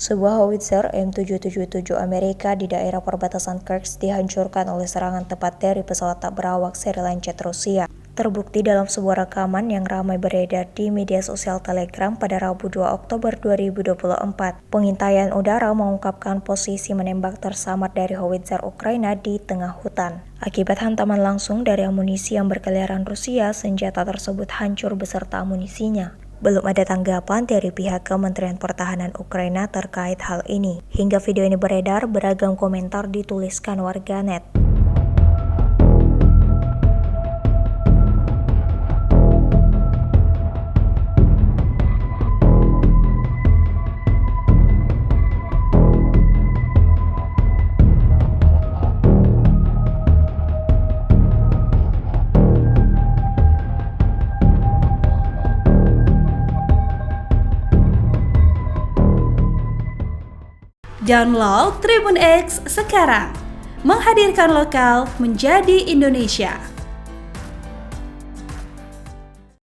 Sebuah howitzer M777 Amerika di daerah perbatasan Kursk dihancurkan oleh serangan tepat dari pesawat tak berawak seri Lancet Rusia. Terbukti dalam sebuah rekaman yang ramai beredar di media sosial Telegram pada Rabu 2 Oktober 2024. Pengintaian udara mengungkapkan posisi menembak tersamar dari howitzer Ukraina di tengah hutan. Akibat hantaman langsung dari amunisi yang berkeliaran Rusia, senjata tersebut hancur beserta amunisinya. Belum ada tanggapan dari pihak Kementerian Pertahanan Ukraina terkait hal ini. Hingga video ini beredar, beragam komentar dituliskan warganet. Download Tribun X sekarang, menghadirkan lokal menjadi Indonesia.